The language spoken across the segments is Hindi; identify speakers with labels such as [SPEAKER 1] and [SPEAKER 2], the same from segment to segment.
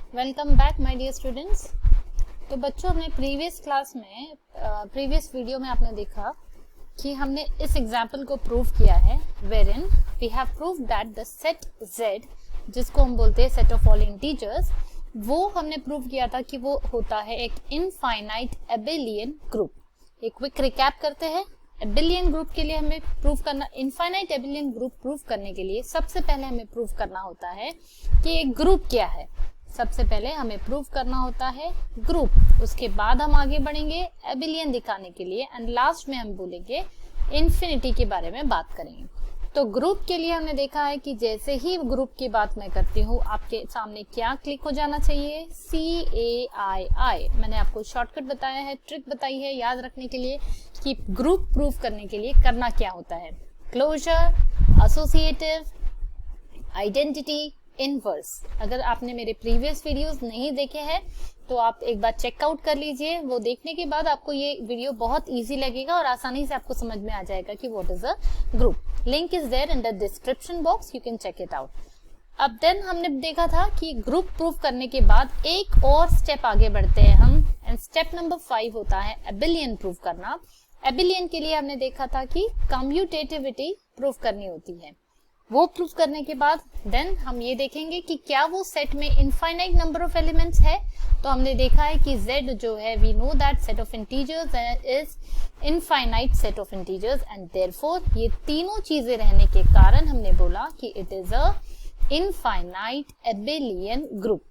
[SPEAKER 1] Welcome back my dear students. तो बच्चों, हमने प्रीवियस वीडियो में आपने देखा कि हमने इस एग्जाम्पल को प्रूव किया है wherein we have prove that the set Z, जिसको हम बोलते हैं सेट ऑफ ऑल इंटीजर्स, वो हमने प्रूव किया था कि वो होता है एक इनफाइनाइट एबेलियन ग्रुप। एक क्विक रिकैप करते हैं। एबेलियन ग्रुप के लिए हमें प्रूव करना, इनफाइनाइट एबेलियन ग्रुप प्रूव करने के लिए सबसे पहले हमें प्रूव करना होता है कि एक ग्रुप क्या है। सबसे पहले हमें प्रूव करना होता है ग्रुप, उसके बाद हम आगे बढ़ेंगे एबेलियन दिखाने के लिए एंड लास्ट में हम बोलेंगे इन्फिनिटी के बारे में बात करेंगे। तो ग्रुप के लिए हमने देखा है कि जैसे ही ग्रुप की बात मैं करती हूँ आपके सामने क्या क्लिक हो जाना चाहिए, CAII। मैंने आपको शॉर्टकट बताया है, ट्रिक बताई है याद रखने के लिए कि ग्रुप प्रूव करने के लिए करना क्या होता है। Closure, associative, identity, inverse. अगर आपने मेरे प्रीवियस वीडियोस नहीं देखे हैं तो आप एक बार चेकआउट कर लीजिए। वो देखने के बाद आपको ये वीडियो बहुत इजी लगेगा और आसानी से आपको समझ में आ जाएगा कि what is a group. Link is there in the description box, you can check it out. अब देन हमने देखा था कि ग्रुप प्रूफ करने के बाद एक और स्टेप आगे बढ़ते हैं हम, एंड स्टेप नंबर 5 होता है एबेलियन प्रूफ करना। एबेलियन के लिए हमने देखा था कि कम्यूटेटिविटी प्रूफ करनी होती है। वो प्रूफ करने के बाद देन हम ये देखेंगे कि क्या वो सेट में इनफाइनाइट नंबर ऑफ एलिमेंट्स है। तो हमने देखा है कि Z जो है, we know that set of integers is infinite set of integers and therefore ये तीनों चीजें रहने के कारण हमने बोला कि it is a infinite abelian group.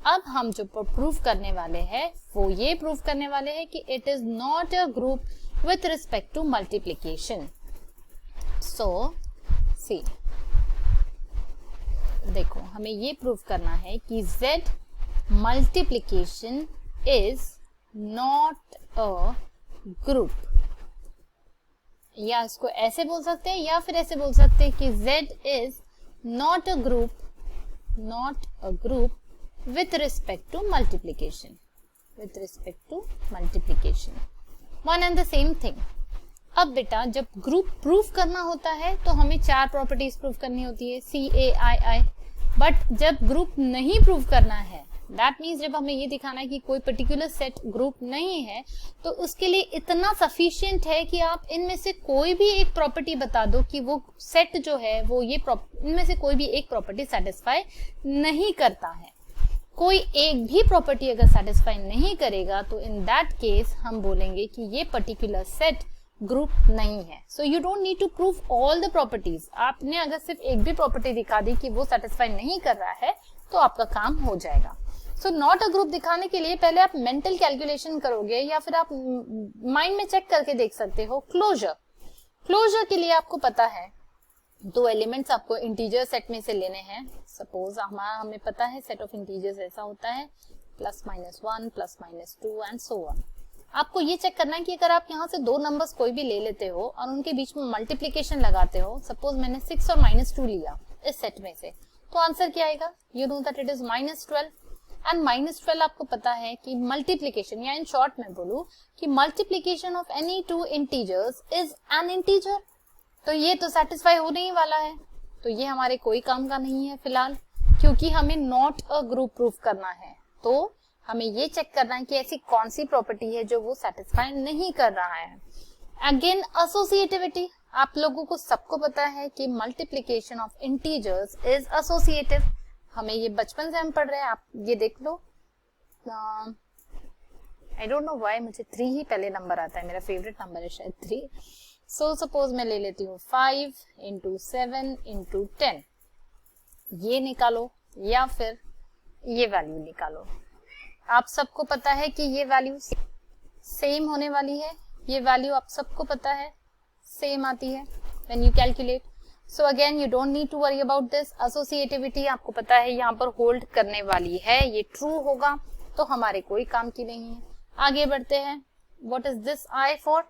[SPEAKER 1] अब हम जो प्रूफ करने वाले हैं वो ये प्रूफ करने वाले हैं कि it is not a group with respect to multiplication. So see, देखो हमें ये प्रूफ करना है कि Z multiplication is not a group, या इसको ऐसे बोल सकते हैं या फिर ऐसे बोल सकते हैं कि Z is not a group with respect to multiplication, one and the same thing. अब बेटा, जब ग्रुप प्रूफ करना होता है तो हमें 4 प्रॉपर्टीज प्रूफ करनी होती है, CAII। बट जब ग्रुप नहीं प्रूफ करना है, दैट मीन्स जब हमें ये दिखाना है कि कोई पर्टिकुलर सेट ग्रुप नहीं है, तो उसके लिए इतना सफिशिएंट है कि आप इनमें से कोई भी एक प्रॉपर्टी बता दो कि वो सेट जो है वो ये इनमें से कोई भी एक प्रॉपर्टी सेटिस्फाई नहीं करता है। कोई एक भी प्रॉपर्टी अगर सेटिस्फाई नहीं करेगा तो इन दैट केस हम बोलेंगे कि ये पर्टिकुलर सेट ग्रुप नहीं है। So you don't need to prove all the properties. आपने अगर सिर्फ एक भी प्रॉपर्टी दिखा दी कि वो सेटिस्फाई नहीं कर रहा है तो आपका काम हो जाएगा। सो नॉट अ ग्रुप दिखाने के लिए पहले आप मेंटल कैलकुलेशन करोगे या फिर आप माइंड में चेक करके देख सकते हो। क्लोजर के लिए आपको पता है 2 एलिमेंट्स आपको इंटीजर सेट में से लेने हैं। सपोज हमें पता है सेट ऑफ इंटीजर्स ऐसा होता है +-1, +-2 एंड सो ऑन। आपको ये चेक करना है कि अगर आप यहाँ से 2 नंबर्स कोई भी ले लेते हो और उनके बीच में मल्टीप्लिकेशन लगाते हो, सपोज मैंने 6 और -2 लिया इस सेट में से, तो आंसर क्या आएगा? You know that it is -12 and -12 आपको पता है कि मल्टीप्लिकेशन, या इन शॉर्ट में बोलूं कि multiplication of any 2 integers is an integer. तो ये तो सेटिस्फाई होने ही वाला है, तो ये हमारे कोई काम का नहीं है फिलहाल, क्योंकि हमें नॉट अ ग्रुप प्रूफ करना है। तो हमें ये चेक करना है कि ऐसी कौन सी प्रॉपर्टी है जो वो सेटिस्फाई नहीं कर रहा है। अगेन एसोसिएटिविटी, आप लोगों को सबको पता है कि multiplication of integers is associative. हमें ये बचपन से हम पढ़ रहे हैं, आप ये देख लो। आई डोंट नो व्हाई मुझे 3 ही पहले नंबर आता है, मेरा फेवरेट नंबर है शायद 3। सो सपोज मैं ले लेती हूँ 5 × 7 × 10, ये निकालो या फिर ये वैल्यू निकालो। आप सबको पता है कि ये वैल्यू सेम होने वाली है, ये वैल्यू आप सबको पता है सेम आती है when you calculate. So again you don't need to worry about this. Associativity आपको पता है यहाँ पर होल्ड करने वाली है, ये ट्रू होगा तो हमारे कोई काम की नहीं है। आगे बढ़ते हैं। What is this I for?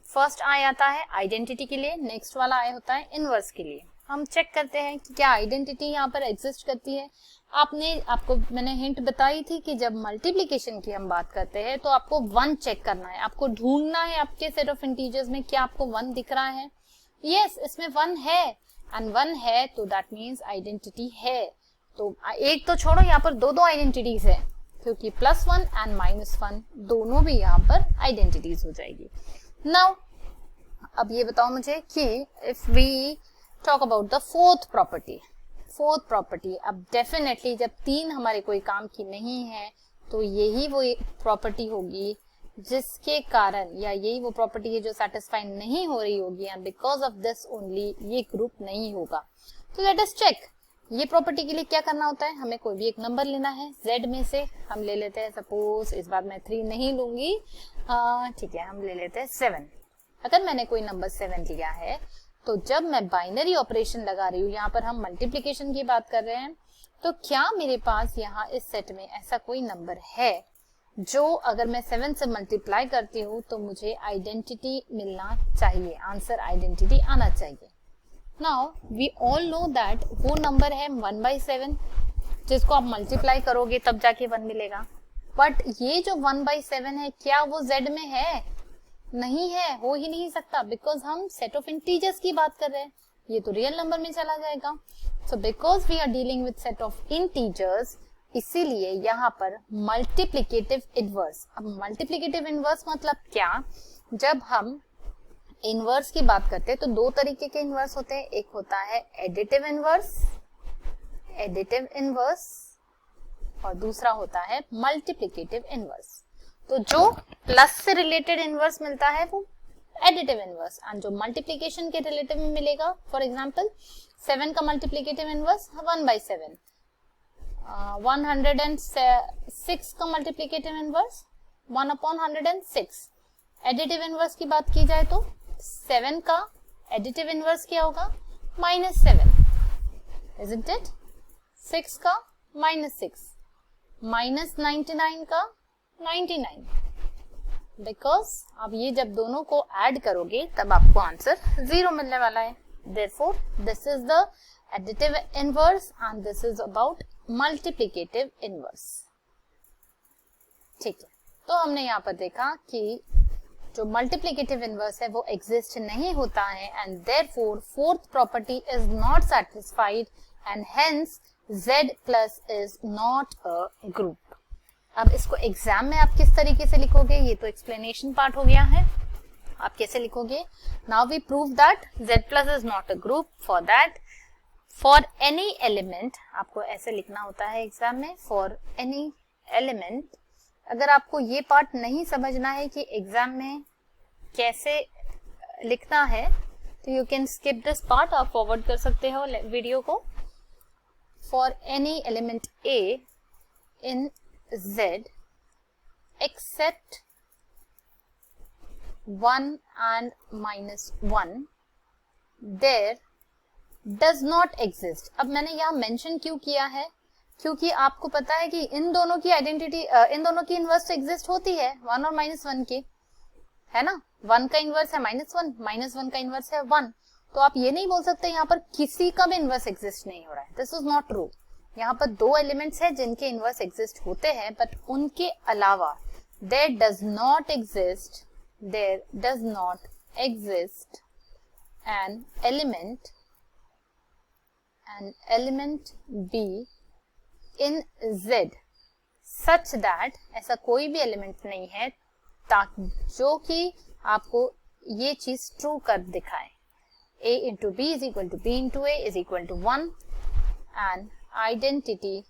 [SPEAKER 1] First I आता है आइडेंटिटी के लिए, नेक्स्ट वाला I होता है इनवर्स के लिए। हम चेक करते हैं कि क्या आइडेंटिटी यहाँ पर एग्जिस्ट करती है। आपको मैंने हिंट बताई थी कि जब मल्टीप्लिकेशन की हम बात करते हैं तो आपको 1 चेक करना है, आपको ढूंढना है आपके सेट ऑफ इंटीजर्स में क्या आपको 1 दिख रहा है। यस, इसमें 1 है एंड 1 है तो दैट मीन्स आइडेंटिटी है। तो एक तो छोड़ो, यहाँ पर दो आइडेंटिटीज है, क्योंकि +1 एंड -1 दोनों भी यहाँ पर आइडेंटिटीज हो जाएगी। नाउ अब ये बताओ मुझे कि if we talk about the fourth property, अब डेफिनेटली जब 3 हमारे कोई काम की नहीं है तो यही वो प्रॉपर्टी होगी जिसके कारण, या यही वो प्रॉपर्टी है जो सेटिस्फाई नहीं हो रही होगी, and because of this only ये ग्रुप नहीं होगा। तो लेट अस चेक, ये प्रॉपर्टी के लिए क्या करना होता है, हमें कोई भी एक नंबर लेना है, z में से हम ले लेते हैं, सपोज इस बार मैं 3 नहीं लूंगी, ठीक है, हम ले लेते हैं 7। अगर मैंने कोई नंबर 7 लिया है तो जब मैं बाइनरी ऑपरेशन लगा रही हूँ, यहाँ पर हम मल्टीप्लिकेशन की बात कर रहे हैं, तो क्या मेरे पास यहाँ इस सेट में ऐसा कोई नंबर है जो अगर मैं 7 से मल्टीप्लाई करती हूँ तो मुझे आइडेंटिटी मिलना चाहिए, आंसर आइडेंटिटी आना चाहिए। Now we all know that वो नंबर है 1/7, जिसको आप मल्टीप्लाई करोगे तब जाके 1 मिलेगा। बट ये जो 1/7 है, क्या वो z में है? नहीं है, हो ही नहीं सकता, बिकॉज हम सेट ऑफ इंटीजर्स की बात कर रहे हैं, ये तो रियल नंबर में चला जाएगा। So because we are dealing with set of integers, इसीलिए यहाँ पर मल्टीप्लिकेटिव इनवर्स। अब मल्टीप्लिकेटिव इनवर्स मतलब क्या, जब हम इनवर्स की बात करते हैं तो 2 तरीके के इनवर्स होते हैं, एक होता है एडिटिव इनवर्स और दूसरा होता है मल्टीप्लिकेटिव इनवर्स। तो जो प्लस से रिलेटेड इनवर्स मिलता है वो एडिटिव इनवर्स, एंड जो मल्टीप्लिकेशन के रिलेटिव में मिलेगा, फॉर एग्जांपल 7 का मल्टीप्लिकेटिव इनवर्स 1/7, 106 का मल्टीप्लिकेटिव इनवर्स 1/106। एडिटिव इनवर्स की बात की जाए तो 7 का एडिटिव इनवर्स क्या होगा, -7, isn't it? 6 का -6, -99 का 99, बिकॉज अब ये जब दोनों को ऐड करोगे तब आपको आंसर 0 मिलने वाला है। Therefore, this is the additive inverse and this is about multiplicative inverse। ठीक है, तो हमने यहाँ पर देखा कि जो मल्टीप्लिकेटिव इनवर्स है वो एग्जिस्ट नहीं होता है, and therefore fourth property is not satisfied and hence z plus is not a group. अब इसको एग्जाम में आप किस तरीके से लिखोगे, ये तो एक्सप्लेनेशन पार्ट हो गया है, आप कैसे लिखोगे। Now we prove that z plus is not a group. For that, for any element, आपको ऐसे लिखना होता है एग्जाम में, फॉर एनी एलिमेंट। अगर आपको ये पार्ट नहीं समझना है कि एग्जाम में कैसे लिखना है तो you can skip this part, आप फॉरवर्ड कर सकते हो वीडियो को। For any element a in z except 1 and -1 there does not exist। अब मैंने यहाँ मेंशन क्यों किया है, क्योंकि आपको पता है कि इन दोनों की आइडेंटिटी, इन दोनों की इनवर्स एग्जिस्ट होती है, 1 और -1 की, है ना। 1 का इनवर्स है -1, -1 का इनवर्स है 1, तो आप ये नहीं बोल सकते यहाँ पर किसी का भी इनवर्स एग्जिस्ट नहीं हो रहा है। This is not true. यहाँ पर 2 एलिमेंट्स हैं जिनके इनवर्स एग्जिस्ट होते हैं, बट उनके अलावा there does not exist an element B in z such that, ऐसा कोई भी एलिमेंट नहीं है ताकि जो कि आपको ये चीज ट्रू कर दिखाए, a into b is equal to b into a is equal to 1 and identity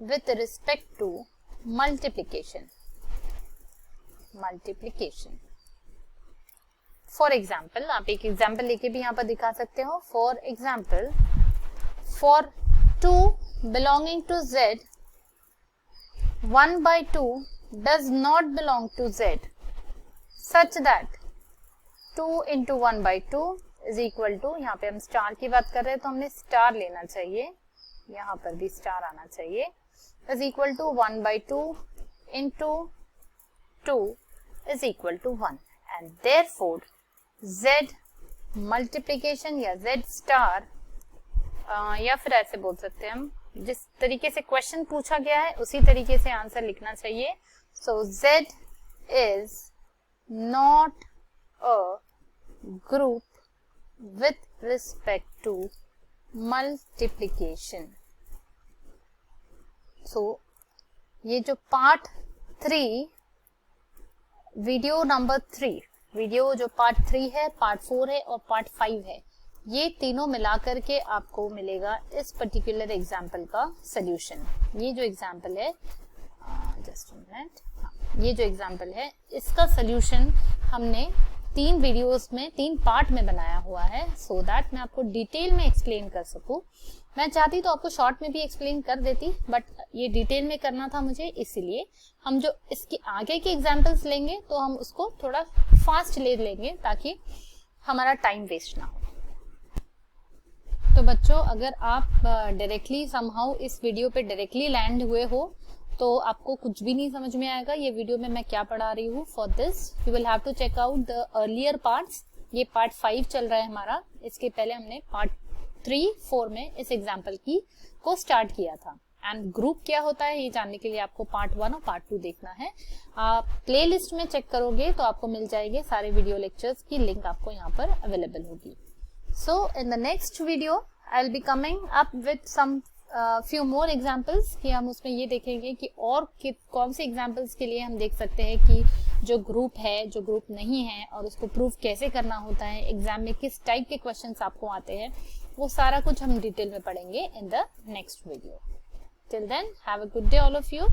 [SPEAKER 1] with respect to multiplication। For example, आप एक एग्जाम्पल लेके भी यहाँ पर दिखा सकते हो। For example, for 2 belonging to z, 1/2 does not belong to z such that 2 into 1/2 is equal to, यहाँ पे हम स्टार की बात कर रहे हैं तो हमने स्टार लेना चाहिए, यहाँ पर भी स्टार आना चाहिए, is equal to 1/2 into 2 is equal to 1 and therefore z multiplication या z स्टार, या फिर ऐसे बोल सकते हैं हम, जिस तरीके से क्वेश्चन पूछा गया है उसी तरीके से आंसर लिखना चाहिए। So z is not a group with respect to multiplication. So ये जो पार्ट 3 वीडियो नंबर 3, वीडियो जो पार्ट 3 है, पार्ट 4 है और पार्ट 5 है, ये तीनों मिलाकर के आपको मिलेगा इस पर्टिकुलर एग्जाम्पल का सॉल्यूशन। ये जो एग्जाम्पल है, जस्ट अ मिनट, ये जो एग्जाम्पल है इसका सॉल्यूशन हमने 3 वीडियोस में 3 पार्ट में बनाया हुआ है, सो दैट मैं आपको डिटेल में एक्सप्लेन कर सकूं। मैं चाहती तो आपको शॉर्ट में भी एक्सप्लेन कर देती, बट ये डिटेल में करना था मुझे, इसीलिए हम जो इसके आगे के एग्जाम्पल्स लेंगे तो हम उसको थोड़ा फास्ट ले लेंगे ताकि हमारा टाइम वेस्ट ना हो। तो बच्चों, अगर आप डायरेक्टली समहाउ इस वीडियो पे डायरेक्टली लैंड हुए हो तो आपको कुछ भी नहीं समझ में आएगा ये वीडियो में मैं क्या पढ़ा रही हूँ। For this you will have to check out the earlier parts. ये पार्ट 5 चल रहा है हमारा, इसके पहले हमने पार्ट 3, 4 में इस एग्जाम्पल को स्टार्ट किया था। एंड ग्रुप क्या होता है ये जानने के लिए आपको पार्ट 1 और पार्ट 2 देखना है। आप प्ले लिस्ट में चेक करोगे तो आपको मिल जाएंगे सारे वीडियो लेक्चर्स की लिंक आपको यहाँ पर अवेलेबल होगी। So in the next video I will be coming up with some few more examples कि हम उसमें ये देखेंगे कि और कौन से एग्जाम्पल्स के लिए हम देख सकते हैं कि जो ग्रुप है, जो ग्रुप नहीं है, और उसको प्रूफ कैसे करना होता है, एग्जाम में किस टाइप के क्वेश्चंस आपको आते हैं, वो सारा कुछ हम डिटेल में पढ़ेंगे in the next video. Till then, have a good day all of you.